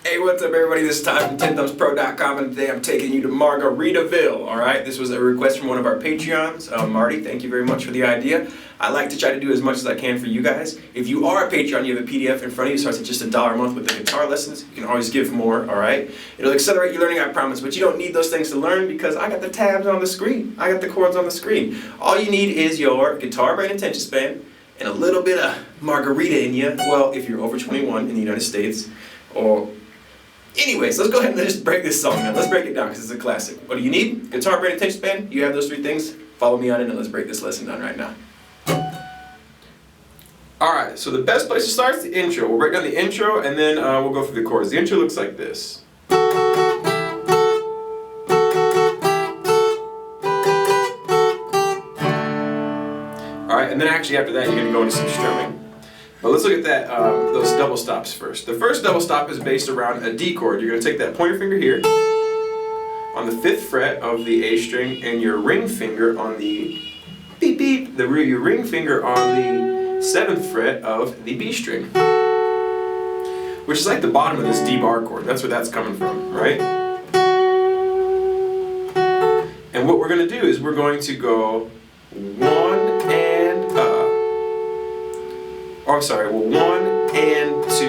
Hey, what's up everybody? This is Todd from TenThumbsPro.com, and today I'm taking you to Margaritaville, alright? This was a request from one of our Patreons. Marty, thank you very much for the idea. I like to try to do as much as I can for you guys. If you are a Patreon, you have a PDF in front of you, starts at just $1 a month with the guitar lessons. You can always give more, alright? It'll accelerate your learning, I promise, but you don't need those things to learn because I got the tabs on the screen. I got the chords on the screen. All you need is your guitar, brain, and attention span, and a little bit of margarita in you. Well, if you're over 21 in the United States, or... Anyways, let's go ahead and just break this song down. Let's break it down because it's a classic. What do you need? Guitar, brain, attention span. You have those three things. Follow me on it and let's break this lesson down right now. Alright, so the best place to start is the intro. We'll break down the intro and then we'll go through the chords. The intro looks like this. Alright, and then actually after that you're going to go into some strumming. But let's look at that, those double stops first. The first double stop is based around a D chord. You're going to take that pointer finger here on the 5th fret of the A string and your ring finger on the beep beep, your ring finger on the 7th fret of the B string, which is like the bottom of this D bar chord. That's where that's coming from, right? And what we're going to do is we're going to go 1 and up. Oh, sorry, well, 1 and 2,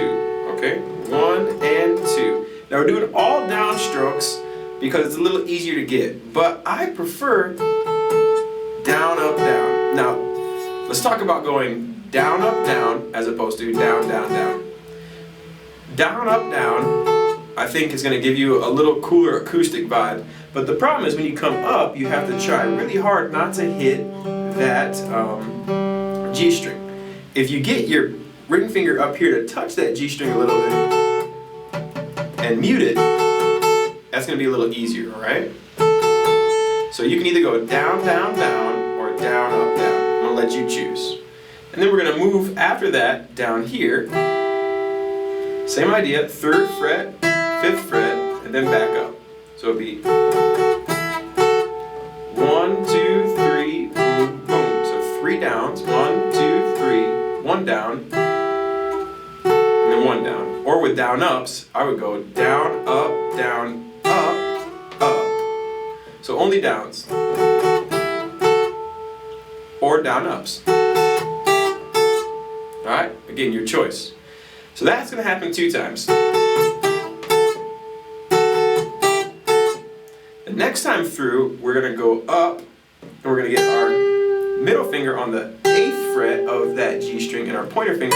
okay? 1 and 2. Now we're doing all downstrokes because it's a little easier to get, but I prefer down, up, down. Now, let's talk about going down, up, down, as opposed to down, down, down. Down, up, down, I think is going to give you a little cooler acoustic vibe, but the problem is when you come up, you have to try really hard not to hit that G string. If you get your ring finger up here to touch that G string a little bit and mute it, that's going to be a little easier, alright? So you can either go down, down, down, or down, up, down. I'm going to let you choose. And then we're going to move after that down here. Same idea, 3rd fret, 5th fret, and then back up. So it'll be 1, 2, 3, boom, boom. So 3 downs, 1, 2, 3. 1 down, and then 1 down. Or with down ups, I would go down, up, up. So only downs. Or down ups. Alright? Again, your choice. So that's going to happen 2 times. The next time through, we're going to go up, and we're going to get our middle finger on the 8th fret of that G string and our pointer finger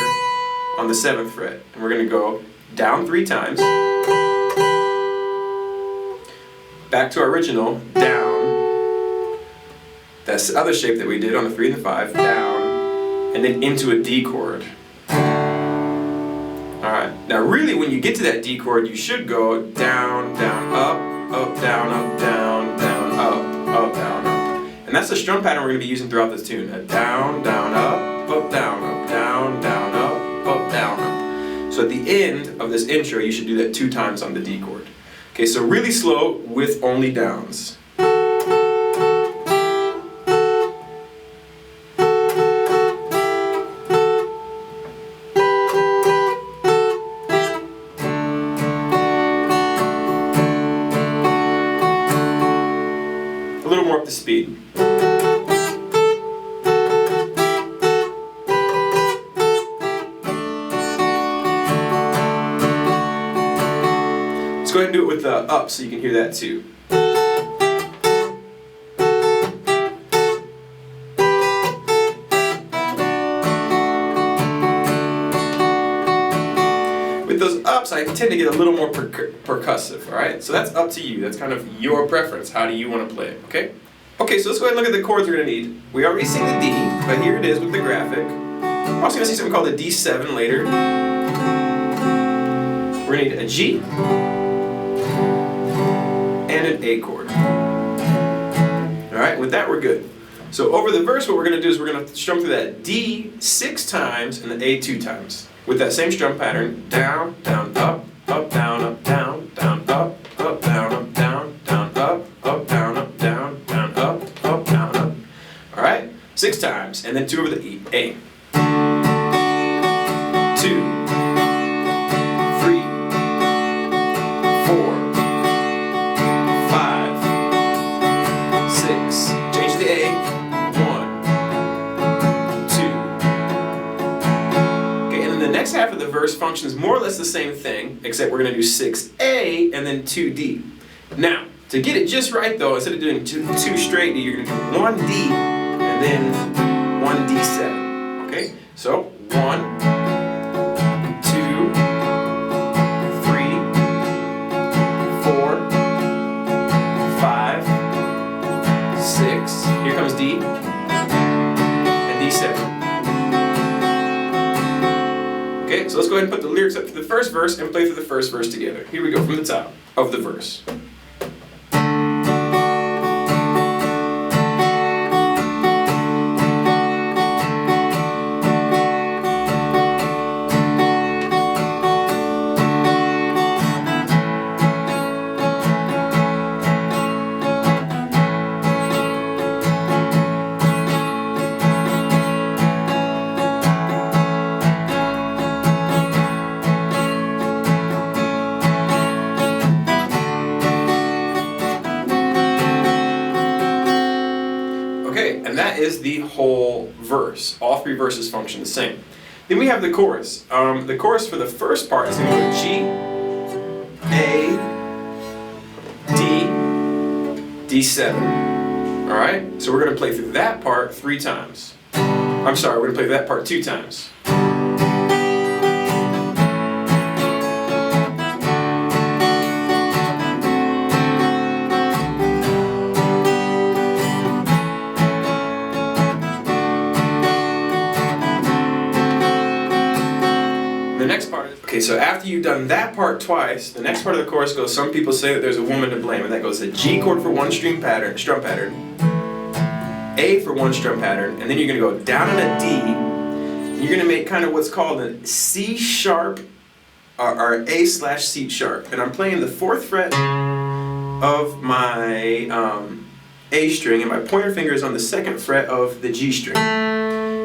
on the 7th fret. And we're going to go down 3 times, back to our original, down, that's the other shape that we did on the 3 and the 5, down, and then into a D chord. Alright, now really when you get to that D chord, you should go down, down, up, down, down, up, down, up. And that's the strum pattern we're going to be using throughout this tune. A down, down, up, down, down, down, up, down, up. So at the end of this intro, you should do that 2 times on the D chord. Okay, so really slow with only downs. A little more up to speed. Let's go ahead and do it with the up so you can hear that too. With those ups, I tend to get a little more percussive, alright? So that's up to you. That's kind of your preference. How do you want to play it, okay? Okay, so let's go ahead and look at the chords we're going to need. We already see the D, but here it is with the graphic. We're also going to see something called a D7 later. We're going to need a G and an A chord. Alright, with that we're good. So over the verse what we're going to do is we're going to strum through that D 6 times and the A 2 times. With that same strum pattern, down, down, up, down, up, down, down, up, down, up, down, down, up, down, up, down, down, up, down, up. Alright? 6 times, and then 2 over the E, A. 2, 3, functions more or less the same thing, except we're going to do 6A and then 2D. Now, to get it just right though, instead of doing two straight D, you're going to do 1D and then 1D7. Okay? So 1, 2, 3, 4, 5, 6. Here comes D and D7. Okay, so let's go ahead and put the lyrics up to the first verse and play through the first verse together. Here we go from the top of the verse. And that is the whole verse. All three verses function the same. Then we have the chorus. The chorus for the first part is going to go G, A, D, D7. Alright? So we're going to play through that part 3 times. I'm sorry, we're going to play that part 2 times. The next part is, okay, so after you've done that part twice, the next part of the chorus goes, some people say that there's a woman to blame, and that goes the G chord for 1 strum pattern, A for 1 strum pattern, and then you're going to go down on a D, and you're going to make kind of what's called a C sharp, or A/C sharp, and I'm playing the 4th fret of my A string, and my pointer finger is on the 2nd fret of the G string.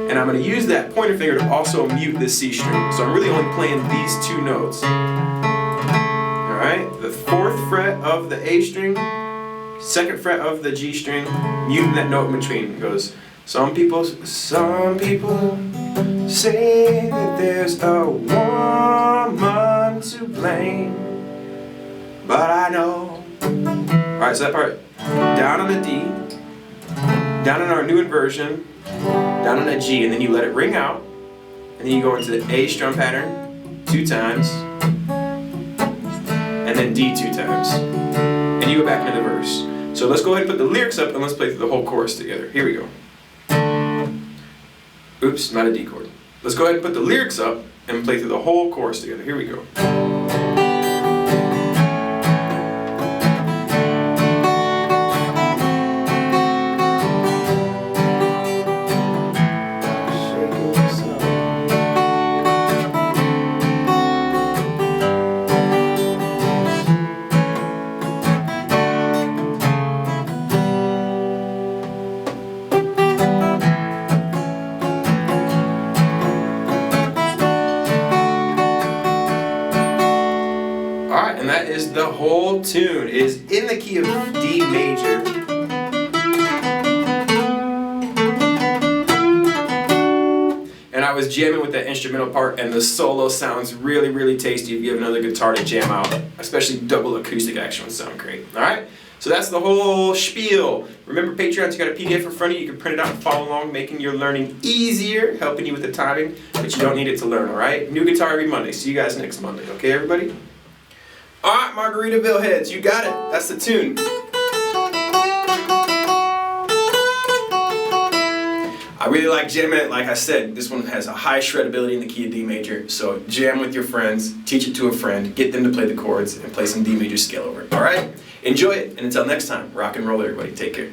And I'm going to use that pointer finger to also mute the C string. So I'm really only playing these 2 notes. Alright, the 4th fret of the A string, 2nd fret of the G string, muting that note in between. It goes, some people say that there's a woman to blame, but I know. Alright, so that part, down on the D, down in our new inversion, down on a G, and then you let it ring out, and then you go into the A strum pattern 2 times, and then D 2 times, and you go back into the verse. So let's go ahead and put the lyrics up and let's play through the whole chorus together. Here we go. Oops, not a D chord. Let's go ahead and put the lyrics up and play through the whole chorus together. Here we go. And that is the whole tune. It is in the key of D major. And I was jamming with that instrumental part, and the solo sounds really, really tasty if you have another guitar to jam out. Especially double acoustic action would sound great. Alright? So that's the whole spiel. Remember, Patreon's got a PDF in front of you. You can print it out and follow along, making your learning easier, helping you with the timing, but you don't need it to learn, alright? New guitar every Monday. See you guys next Monday. Okay, everybody? Alright, Margaritaville heads, you got it. That's the tune. I really like jamming it. Like I said, this one has a high shreddability in the key of D major. So jam with your friends, teach it to a friend, get them to play the chords, and play some D major scale over it. Alright? Enjoy it, and until next time, rock and roll everybody. Take care.